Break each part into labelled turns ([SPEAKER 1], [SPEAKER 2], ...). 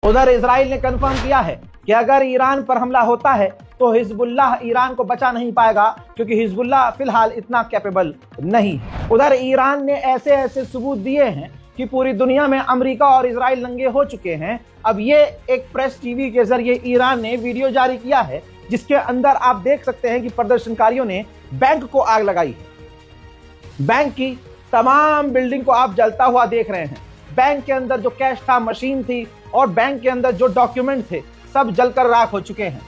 [SPEAKER 1] उधर इजराइल ने कंफर्म किया है कि अगर ईरान पर हमला होता है तो हिजबुल्लाह ईरान को बचा नहीं पाएगा, क्योंकि हिजबुल्लाह फिलहाल इतना कैपेबल नहीं है। उधर ईरान ने ऐसे ऐसे सबूत दिए हैं कि पूरी दुनिया में अमेरिका और इजराइल नंगे हो चुके हैं। अब ये एक प्रेस टीवी के जरिए ईरान ने वीडियो जारी किया है, जिसके अंदर आप देख सकते हैं कि प्रदर्शनकारियों ने बैंक को आग लगाई है। बैंक की तमाम बिल्डिंग को आप जलता हुआ देख रहे हैं। बैंक के अंदर जो कैश था, मशीन थी और बैंक के अंदर जो डॉक्यूमेंट थे, सब जलकर राख हो चुके हैं।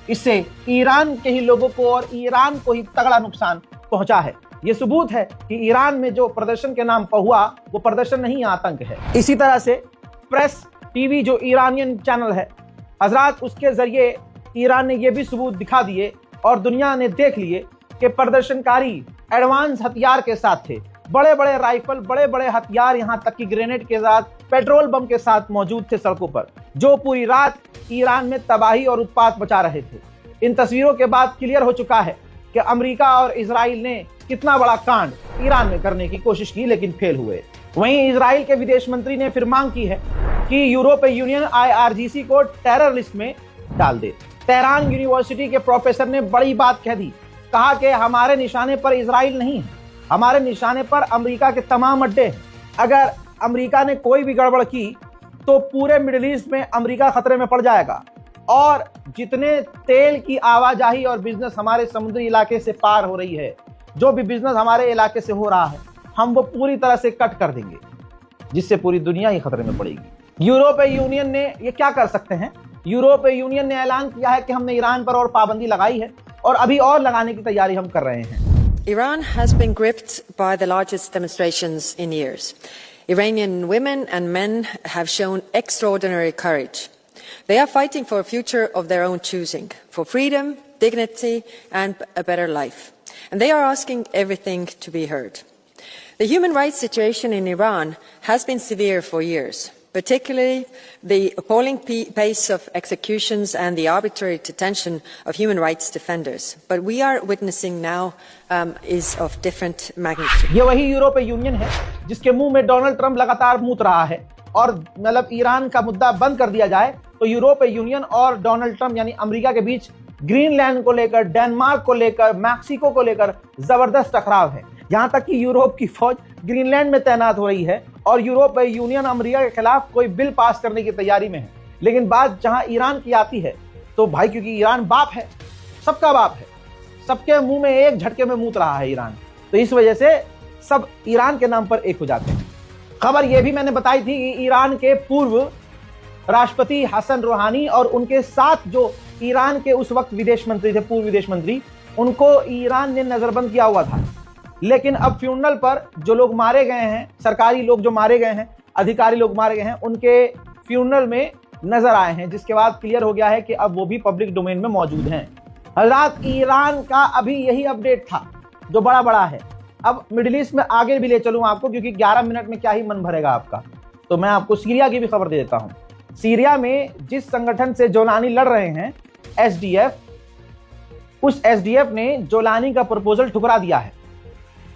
[SPEAKER 1] इससे ईरान के ही लोगों को और ईरान को ही तगड़ा नुकसान पहुंचा है। यह सबूत है कि ईरान में जो प्रदर्शन के नाम पर हुआ वो प्रदर्शन नहीं, आतंक है। इसी तरह से प्रेस टीवी जो ईरानियन चैनल है हजरात, उसके जरिए ईरान ने यह भी सबूत दिखा दिए और दुनिया ने देख लिए कि प्रदर्शनकारी एडवांस हथियार के साथ थे। बड़े बड़े राइफल, बड़े बड़े हथियार, यहां तक कि ग्रेनेड के साथ, पेट्रोल बम के साथ मौजूद थे सड़कों पर, जो पूरी रात ईरान में तबाही और उत्पात मचा रहे थे। इन तस्वीरों के बाद क्लियर हो चुका है कि अमेरिका और इजराइल ने कितना बड़ा कांड ईरान में करने की कोशिश की, लेकिन फेल हुए। वहीं इजराइल के विदेश मंत्री ने फिर मांग की है कि यूरोपीय यूनियन IRGC को टेरर लिस्ट में डाल दे। तेहरान यूनिवर्सिटी के प्रोफेसर ने बड़ी बात कह दी, कहा कि हमारे निशाने पर इजराइल नहीं है, हमारे निशाने पर अमेरिका के तमाम अड्डे हैं। अगर अमेरिका ने कोई भी गड़बड़ की तो पूरे मिडिल ईस्ट में अमेरिका खतरे में पड़ जाएगा और जितने तेल की आवाजाही और बिजनेस हमारे समुद्री इलाके से पार हो रही है, जो भी बिजनेस हमारे इलाके से हो रहा है, हम वो पूरी तरह से कट कर देंगे, जिससे पूरी दुनिया ही खतरे में पड़ेगी। यूरोपीय यूनियन ने ये क्या कर सकते हैं? यूरोपीय यूनियन ने ऐलान किया है कि हमने ईरान पर और पाबंदी लगाई है और अभी और लगाने की तैयारी हम कर रहे हैं।
[SPEAKER 2] Iran has been gripped by the largest demonstrations in years. Iranian women and men have shown extraordinary courage. They are fighting for a future of their own choosing, for freedom, dignity, and a better life. And they are asking everything to be heard. The human rights situation in Iran has been severe for years, particularly the appalling pace of executions and the arbitrary detention of human rights defenders. But we are witnessing now is of different magnitude.
[SPEAKER 1] ये वही यूरोपीय union है जिसके मुंह में Donald Trump लगातार मूत रहा है, और मतलब ईरान का मुद्दा बंद कर दिया जाए तो यूरोपीय यूनियन और डोनाल्ड ट्रंप यानी अमेरिका के बीच ग्रीनलैंड को लेकर, डेनमार्क को लेकर, मैक्सिको को लेकर जबरदस्त टकराव है। यहां तक कि यूरोप की फौज ग्रीनलैंड में तैनात हो रही है और यूरोपीय यूनियन अमेरिका के खिलाफ कोई बिल पास करने की तैयारी में है। लेकिन बात जहां ईरान की आती है तो भाई, क्योंकि ईरान बाप है, सबका बाप है, सबके मुंह में एक झटके में मूत रहा है ईरान, तो इस वजह से सब ईरान के नाम पर एक हो जाते हैं। खबर यह भी मैंने बताई थी कि ईरान के पूर्व राष्ट्रपति हसन रूहानी और उनके साथ जो ईरान के उस वक्त विदेश मंत्री थे, पूर्व विदेश मंत्री, उनको ईरान ने नजरबंद किया हुआ था। लेकिन अब फ्यूनरल पर जो लोग मारे गए हैं, सरकारी लोग जो मारे गए हैं, अधिकारी लोग मारे गए हैं, उनके फ्यूनरल में नजर आए हैं, जिसके बाद क्लियर हो गया है कि अब वो भी पब्लिक डोमेन में मौजूद हैं। हजरात, ईरान का अभी यही अपडेट था जो बड़ा है। अब मिडिल ईस्ट में आगे भी ले चलूं आपको, क्योंकि 11 मिनट में क्या ही मन भरेगा आपका, तो मैं आपको सीरिया की भी खबर दे देता हूं। सीरिया में जिस संगठन से जोलानी लड़ रहे हैं, SDF, उस SDF ने जोलानी का प्रपोजल ठुकरा दिया है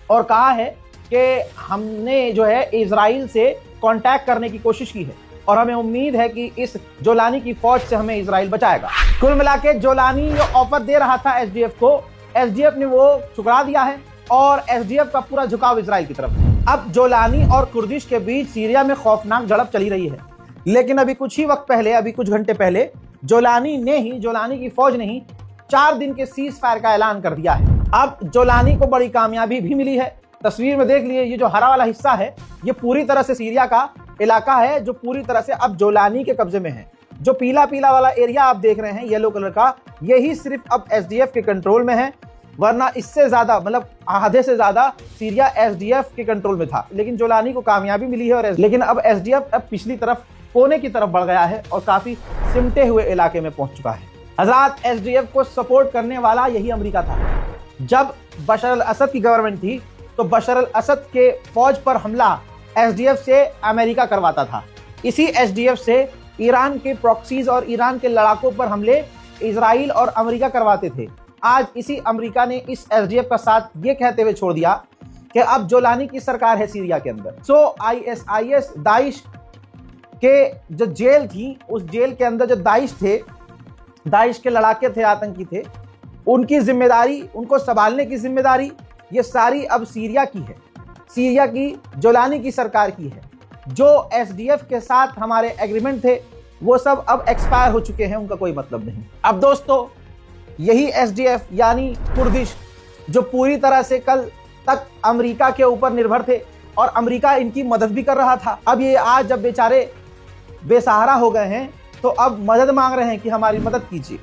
[SPEAKER 1] और कहा है कि हमने जो है इजराइल से कांटेक्ट करने की कोशिश की है और हमें उम्मीद है कि इस जोलानी की फौज से हमें इजराइल बचाएगा। कुल मिला के जोलानी जो ऑफर दे रहा था SDF को, SDF ने वो ठुकरा दिया है और SDF का पूरा झुकाव इजराइल की तरफ है। अब जोलानी और कुर्दिश के बीच सीरिया में खौफनाक झड़प चली रही है, लेकिन अभी कुछ ही वक्त पहले, अभी कुछ घंटे पहले जोलानी की फौज ने ही 4 दिन के सीज फायर का ऐलान कर दिया है। अब जोलानी को बड़ी कामयाबी भी मिली है। तस्वीर में देख लिए, ये जो हरा वाला हिस्सा है ये पूरी तरह से सीरिया का इलाका है जो पूरी तरह से अब जोलानी के कब्जे में है। जो पीला पीला वाला एरिया आप देख रहे हैं येलो कलर का, यही सिर्फ अब SDF के कंट्रोल में है, वरना इससे ज्यादा, मतलब आधे से ज्यादा सीरिया SDF के कंट्रोल में था। लेकिन जोलानी को कामयाबी मिली है और लेकिन अब SDF अब पिछली तरफ, कोने की तरफ बढ़ गया है और काफी सिमटे हुए इलाके में पहुंच चुका है। हजरात, SDF को सपोर्ट करने वाला यही अमेरिका था। जब बशर अल असद की गवर्नमेंट थी तो बशर अल असद के फौज पर हमला SDF से अमेरिका करवाता था। इसी SDF से ईरान के प्रॉक्सीज और ईरान के लड़ाकों पर हमले इजराइल और अमेरिका करवाते थे। आज इसी अमेरिका ने इस SDF का साथ ये कहते हुए छोड़ दिया कि अब जोलानी की सरकार है सीरिया के अंदर। सो ISIS, दाइश कि जो जेल थी, उस जेल के अंदर जो दाइश थे, दाइश के लड़ाके थे, आतंकी थे, उनकी जिम्मेदारी, उनको संभालने की जिम्मेदारी ये सारी अब सीरिया की है, सीरिया की जोलानी की सरकार की है। जो एसडीएफ के साथ हमारे एग्रीमेंट थे वो सब अब एक्सपायर हो चुके हैं, उनका कोई मतलब नहीं। अब दोस्तों यही एसडीएफ यानी कुर्दिश जो पूरी तरह से कल तक अमेरिका के ऊपर निर्भर थे और अमेरिका इनकी मदद भी कर रहा था, अब ये आज जब बेचारे बेसहारा हो गए हैं तो अब मदद मांग रहे हैं कि हमारी मदद कीजिए।